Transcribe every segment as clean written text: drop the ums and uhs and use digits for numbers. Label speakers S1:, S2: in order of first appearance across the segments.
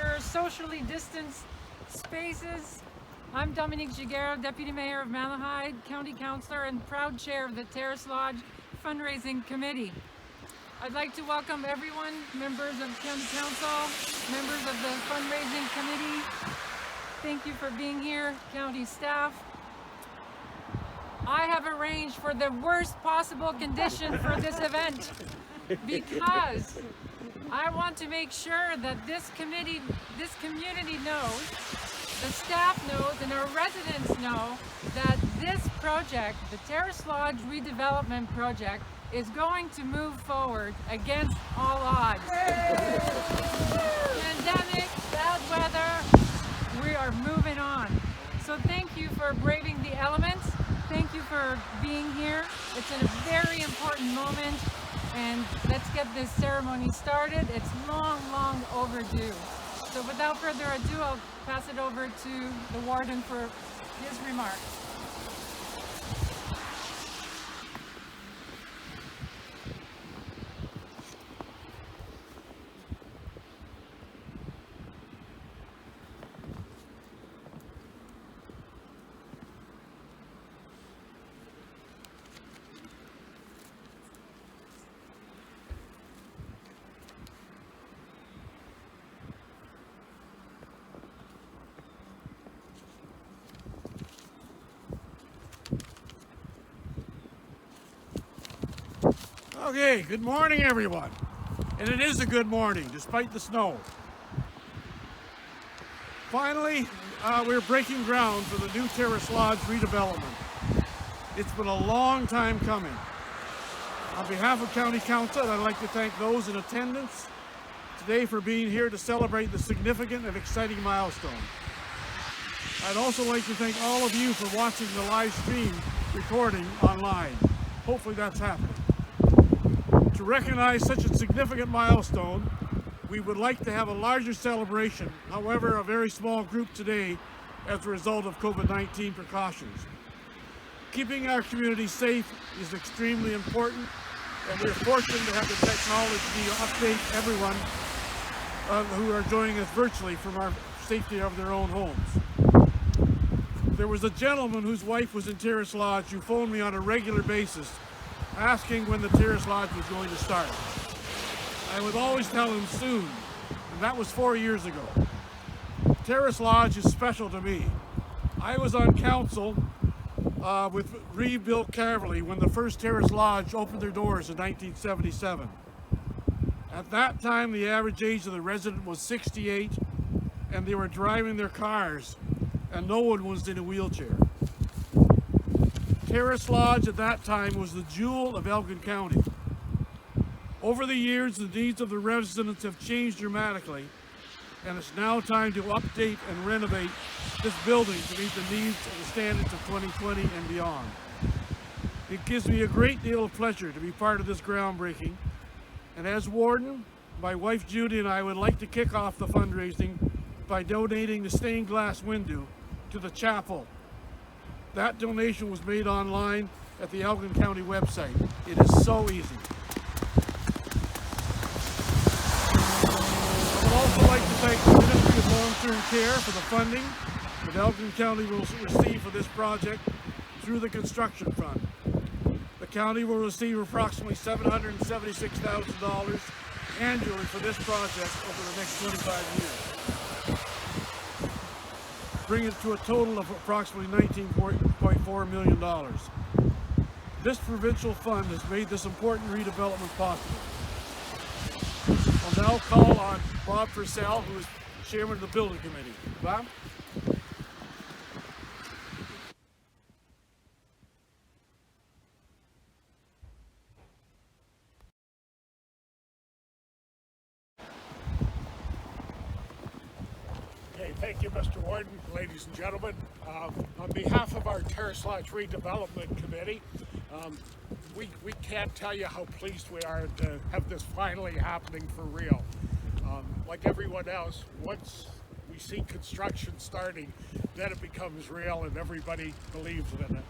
S1: your socially distanced spaces. I'm Dominique Giguero, Deputy Mayor of Malahide, County Councillor and proud Chair of the Terrace Lodge Fundraising Committee. I'd like to welcome everyone, members of County Council, members of the Fundraising Committee. Thank you for being here, county staff. I have arranged for the worst possible condition for this event because I want to make sure that this community knows, the staff knows, and our residents know that this project, the Terrace Lodge redevelopment project, is going to move forward against all odds. Pandemic, bad weather, we are moving on. So thank you for braving the elements. Thank you for being here. It's a very important moment, and let's get this ceremony started. It's long, long overdue. So without further ado, I'll pass it over to the warden for his remarks.
S2: Okay, good morning everyone. And it is a good morning, despite the snow. Finally, we're breaking ground for the new Terrace Lodge redevelopment. It's been a long time coming. On behalf of County Council, I'd like to thank those in attendance today for being here to celebrate the significant and exciting milestone. I'd also like to thank all of you for watching the live stream recording online. Hopefully that's happening. To recognize such a significant milestone, we would like to have a larger celebration, however, a very small group today as a result of COVID-19 precautions. Keeping our community safe is extremely important, and we're fortunate to have the technology to update everyone who are joining us virtually from our safety of their own homes. There was a gentleman whose wife was in Terrace Lodge who phoned me on a regular basis asking when the Terrace Lodge was going to start. I would always tell him soon, and that was 4 years ago. Terrace Lodge is special to me. I was on council with Bill Carroll when the first Terrace Lodge opened their doors in 1977. At that time, the average age of the resident was 68, and they were driving their cars, and no one was in a wheelchair. Terrace Lodge at that time was the jewel of Elgin County. Over the years, the needs of the residents have changed dramatically, and it's now time to update and renovate this building to meet the needs and the standards of 2020 and beyond. It gives me a great deal of pleasure to be part of this groundbreaking, and as warden, my wife Judy and I would like to kick off the fundraising by donating the stained glass window to the chapel. That donation was made online at the Elgin County website. It is so easy. I would also like to thank the Ministry of Long-Term Care for the funding that Elgin County will receive for this project through the construction fund. The county will receive approximately $776,000 annually for this project over the next 25 years. Bring it to a total of approximately $19.4 million. This provincial fund has made this important redevelopment possible. I'll now call on Bob Purcell, who is chairman of the building committee. Bob?
S3: Thank you, Mr. Warden, ladies and gentlemen. On behalf of our Terrace Lodge Redevelopment Committee, we can't tell you how pleased we are to have this finally happening for real. Like everyone else, once we see construction starting, then it becomes real and everybody believes in it.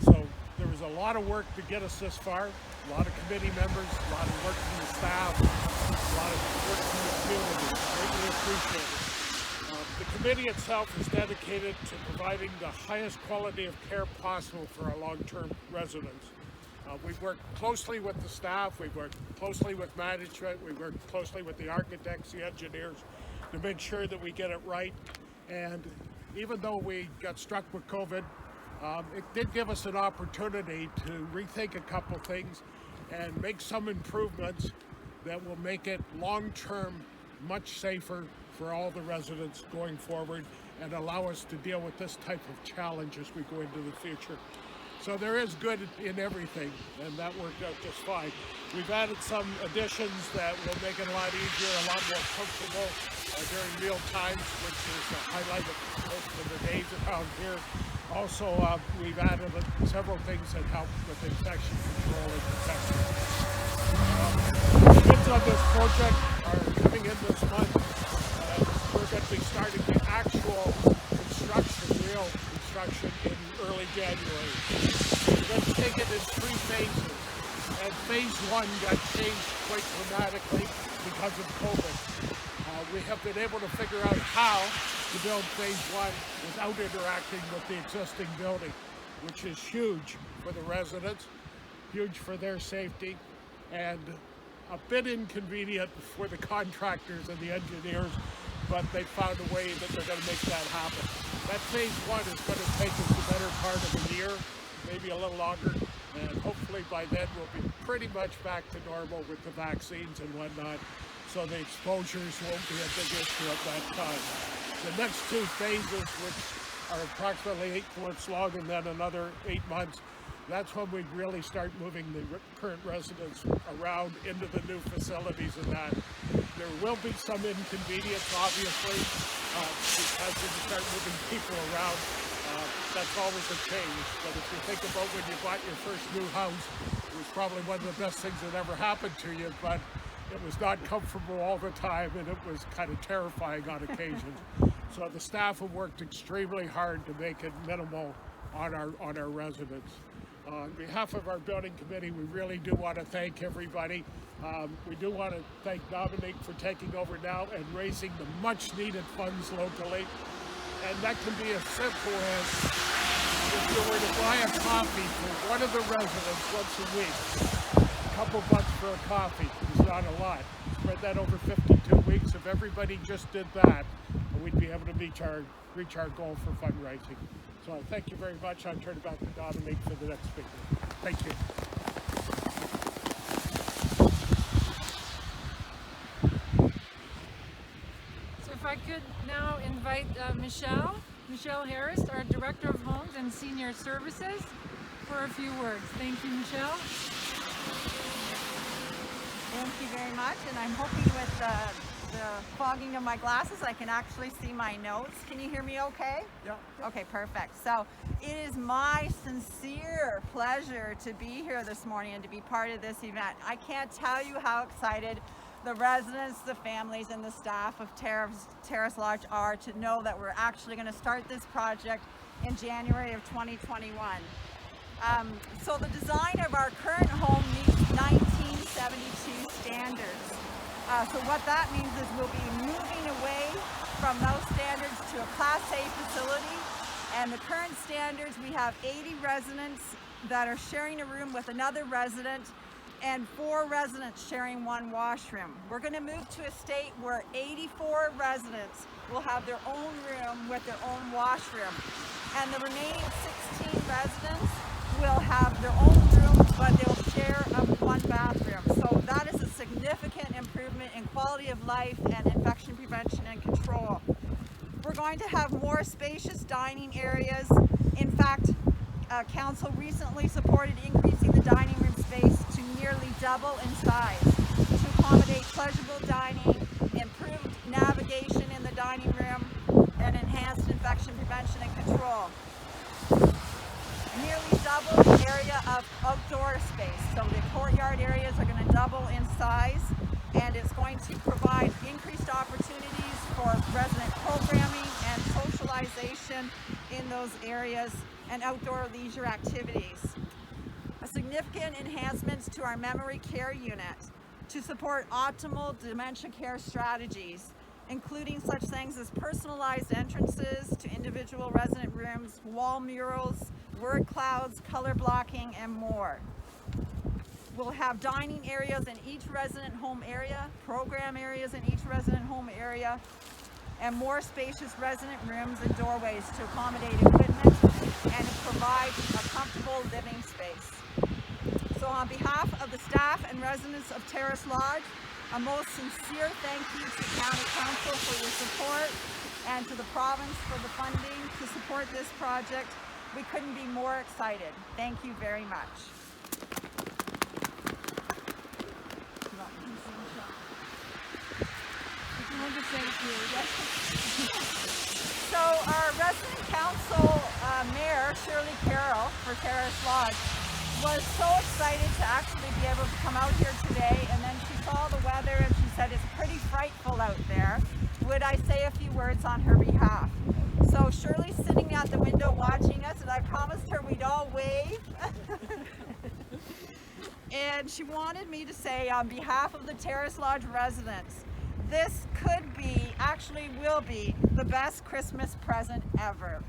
S3: So there was a lot of work to get us this far, a lot of committee members, a lot of work from the staff. a lot of work in the community. Greatly appreciated. The committee itself is dedicated to providing the highest quality of care possible for our long-term residents. We've worked closely with the staff, we've worked closely with management, we've worked closely with the architects, the engineers, to make sure that we get it right. And even though we got struck with COVID, it did give us an opportunity to rethink a couple things and make some improvements that will make it long-term much safer for all the residents going forward and allow us to deal with this type of challenge as we go into the future. So there is good in everything, and that worked out just fine. We've added some additions that will make it a lot easier, a lot more comfortable during meal times, which is a highlight of most of the days around here. Also, we've added several things that help with infection control and protection. The bids on this project are coming in this month. We're going to be starting the actual construction, real construction, in early January. We're going to take it in 3 phases. And phase 1 got changed quite dramatically because of COVID. We have been able to figure out how to build phase 1 without interacting with the existing building, which is huge for the residents, huge for their safety, and a bit inconvenient for the contractors and the engineers, but they found a way that they're going to make that happen. That phase 1 is going to take us the better part of a year, maybe a little longer, and hopefully by then we'll be pretty much back to normal with the vaccines and whatnot, so the exposures won't be a big issue at that time. The next 2 phases, which are approximately 8 months long and then another 8 months, that's when we really start moving the current residents around into the new facilities and that. There will be some inconvenience, obviously, because when you start moving people around, that's always a change. But if you think about when you bought your first new house, it was probably one of the best things that ever happened to you, but it was not comfortable all the time, and it was kind of terrifying on occasion. So the staff have worked extremely hard to make it minimal on our residents. On behalf of our building committee, we really do want to thank everybody. We do want to thank Dominique for taking over now and raising the much needed funds locally. And that can be as simple as if you were to buy a coffee for one of the residents once a week, a couple bucks for a coffee is not a lot. Spread that over 52 weeks. If everybody just did that, we'd be able to reach our goal for fundraising. So thank you very much. I'll turn it back to Dominique for the next speaker. Thank you.
S1: So if I could now invite Michelle Harris, our Director of Homes and Senior Services, for a few words. Thank you, Michelle.
S4: Thank you very much, and I'm hoping with the fogging of my glasses I can actually see my notes. Can you hear me okay?
S2: Yeah.
S4: Okay, perfect. So it is my sincere pleasure to be here this morning and to be part of this event. I can't tell you how excited the residents, the families, and the staff of Terrace Lodge are to know that we're actually going to start this project in January of 2021. So the design of our current home meets 1972 standards. So what that means is we'll be moving away from those standards to a Class A facility. And the current standards, we have 80 residents that are sharing a room with another resident and 4 residents sharing 1 washroom. We're going to move to a state where 84 residents will have their own room with their own washroom. And the remaining 16 residents will have their own rooms, but they'll share 1 bathroom. So that is a significant improvement in quality of life and infection prevention and control. We're going to have more spacious dining areas. In fact, Council recently supported increasing the dining room space to nearly double in size to accommodate pleasurable dining, improved navigation in the dining room, and enhanced infection prevention and control. Nearly double the area of outdoor space. So the courtyard areas are going to double in size, and it's going to provide increased opportunities for resident programming and socialization in those areas and outdoor leisure activities. A significant enhancements to our memory care unit. to support optimal dementia care strategies, including such things as personalized entrances to individual resident rooms, wall murals, word clouds, color blocking, and more. We'll have dining areas in each resident home area, program areas in each resident home area, and more spacious resident rooms and doorways to accommodate equipment and provide a comfortable living space. So on behalf of the staff and residents of Terrace Lodge, a most sincere thank you to County Council for your support and to the province for the funding to support this project. We couldn't be more excited. Thank you very much. So our resident council mayor, Shirley Carroll for Terrace Lodge, was so excited to actually be able to come out here today, and then she saw the weather and she said it's pretty frightful out there. Would I say a few words on her behalf? So Shirley's sitting at the window watching us, and I promised her we'd all wave. And she wanted me to say on behalf of the Terrace Lodge residents, this could be, actually will be, the best Christmas present ever.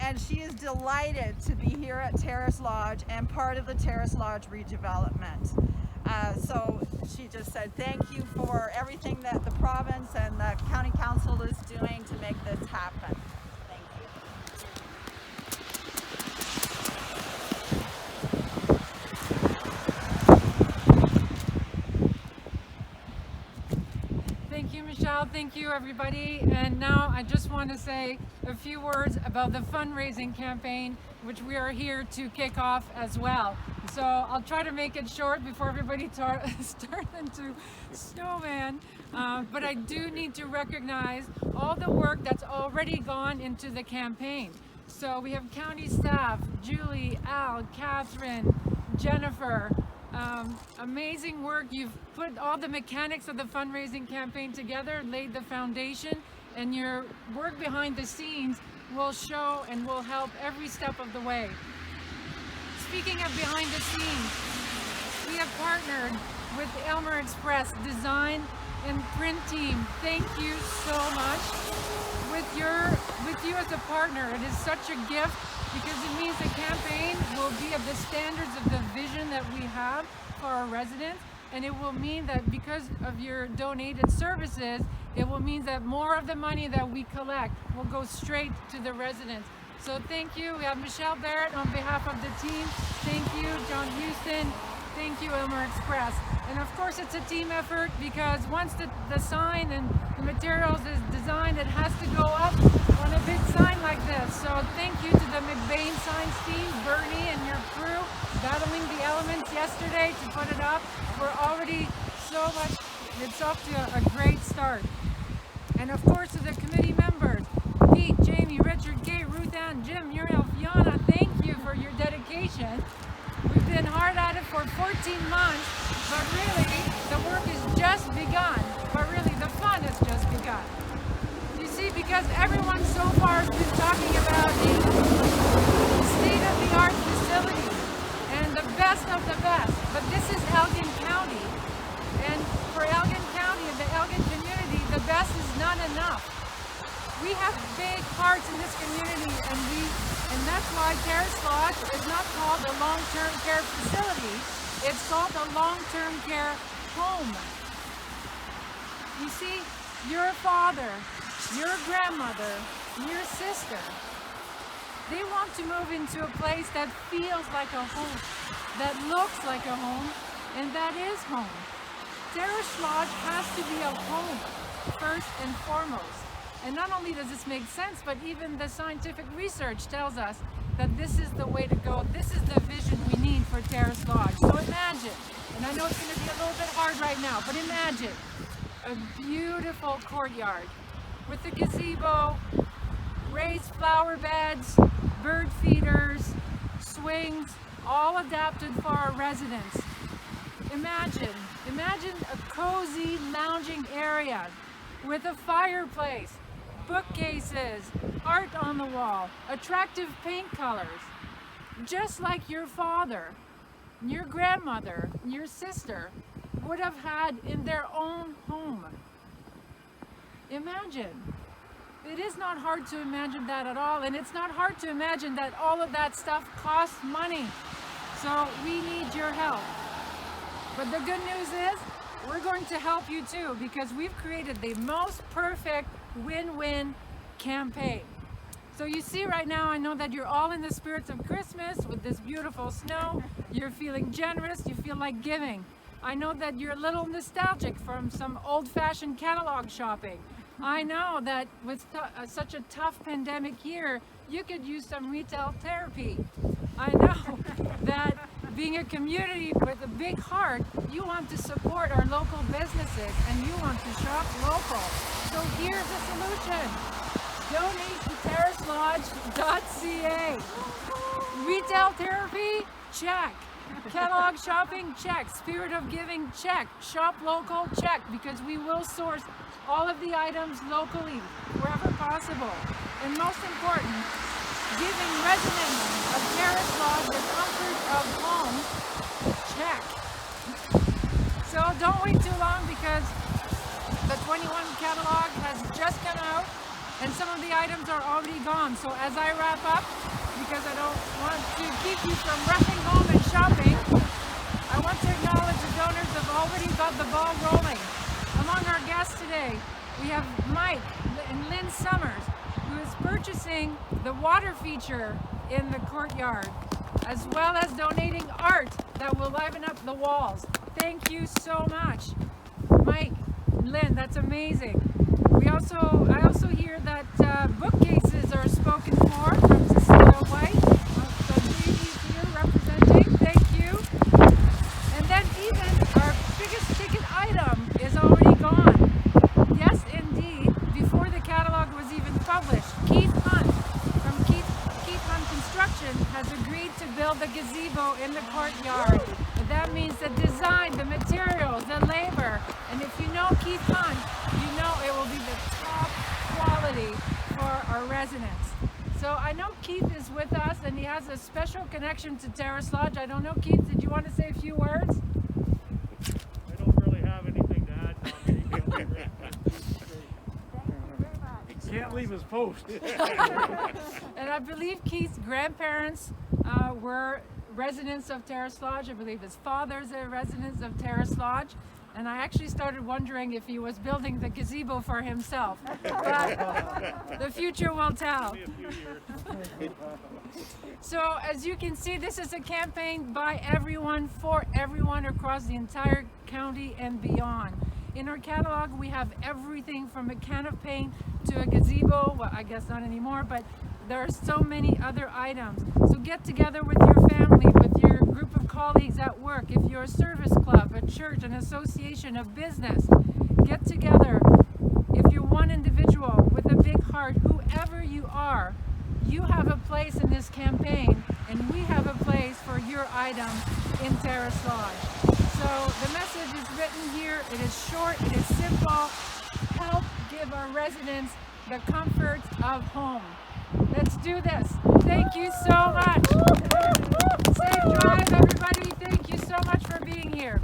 S4: And she is delighted to be here at Terrace Lodge and part of the Terrace Lodge redevelopment. So she just said thank you for everything that the province and the county council is doing to make this happen. Thank you.
S1: Thank you, Michelle. Thank you, everybody. And now I just want to say a few words about the fundraising campaign, which we are here to kick off as well. So I'll try to make it short before everybody starts into snowman. But I do need to recognize all the work that's already gone into the campaign. So we have county staff, Julie, Al, Catherine, Jennifer. Amazing work. You've put all the mechanics of the fundraising campaign together, laid the foundation, and your work behind the scenes will show and will help every step of the way. Speaking of behind the scenes, we have partnered with the Elmer Express design and print team. Thank you so much. With you as a partner, it is such a gift because it means the campaign will be of the standards of the vision that we have for our residents, and it will mean that because of your donated services, it will mean that more of the money that we collect will go straight to the residents. So thank you. We have Michelle Barrett on behalf of the team. Thank you, John Houston. Thank you, Elmer Express. And of course it's a team effort because once the sign and the materials is designed, it has to go up on a big sign like this. So thank you to the McBain Signs team, Bernie and your crew, battling the elements yesterday to put it up. We're already so much, it's off to a great start. And of course to the committee members, Pete, Jamie, Richard, Kate, Ruth Ann, Jim, Muriel, Fiona, thank you for your dedication. We've been hard at it for 14 months, but really the work has just begun. But really the fun has just begun. You see, because everyone so far has been talking about a state-of-the-art facility and the best of the best. But this is Elgin County. And for Elgin County and the Elgin community, the best is not enough. We have big hearts in this community, and that's why Terrace Lodge is not called a long-term care facility. It's called a long-term care home. You see, your father, your grandmother, your sister, they want to move into a place that feels like a home, that looks like a home, and that is home. Terrace Lodge has to be a home, first and foremost. And not only does this make sense, but even the scientific research tells us that this is the way to go. This is the vision we need for Terrace Lodge. So imagine, and I know it's going to be a little bit hard right now, but imagine a beautiful courtyard with a gazebo, raised flower beds, bird feeders, swings, all adapted for our residents. Imagine a cozy lounging area with a fireplace, bookcases, art on the wall, attractive paint colors, just like your father, your grandmother, your sister would have had in their own home. Imagine. It is not hard to imagine that at all, and it's not hard to imagine that all of that stuff costs money. So we need your help. But the good news is, we're going to help you too, because we've created the most perfect win-win campaign. So you see right now, I know that you're all in the spirits of Christmas with this beautiful snow. You're feeling generous, you feel like giving. I know that you're a little nostalgic from some old-fashioned catalog shopping. I know that with such a tough pandemic year, you could use some retail therapy. I know that being a community with a big heart, you want to support our local businesses and you want to shop local. So here's a solution. Donate to terracelodge.ca. Retail therapy? Check. Catalog shopping? Check. Spirit of giving? Check. Shop local? Check. Because we will source all of the items locally, wherever possible. And most important, giving residents of Terrace Lodge the comfort of home? Check. So don't wait too long, because the 21 catalog has just come out and some of the items are already gone. So as I wrap up, because I don't want to keep you from rushing home and shopping, I want to acknowledge the donors have already got the ball rolling. Among our guests today, we have Mike and Lynn Summers, who is purchasing the water feature in the courtyard, as well as donating art that will liven up the walls. Thank you so much, Mike and Lynn, that's amazing. I also hear that bookcases are spoken for from Cecilia White. So Davey's here representing, thank you. And then even our biggest ticket item is already gone. Yes, indeed, before the catalog was even published, Keith Hunt from Keith Hunt Construction has agreed to build a gazebo in the courtyard. And that means the design, the materials, the labor. And if you know Keith Hunt, you know it will be the top quality for our residents. So I know Keith is with us and he has a special connection to Terrace Lodge. I don't know, Keith, did you want to say a few words?
S5: I don't really have anything to add, Tommy.
S2: Can't leave his post.
S1: And I believe Keith's grandparents were residents of Terrace Lodge. I believe his father's a resident of Terrace Lodge. And I actually started wondering if he was building the gazebo for himself. But the future will tell. So as you can see, this is a campaign by everyone, for everyone across the entire county and beyond. In our catalog, we have everything from a can of paint to a gazebo. Well, I guess not anymore, but there are so many other items. So get together with your family, with your group of colleagues at work. If you're a service club, a church, an association, a business, get together. If you're one individual with a big heart, whoever you are, you have a place in this campaign, and we have a place for your item in Terrace Lodge. So the message is written here. It is short, it is simple. Help give our residents the comfort of home. Let's do this. Thank you so much. Safe drive, everybody. Thank you so much for being here.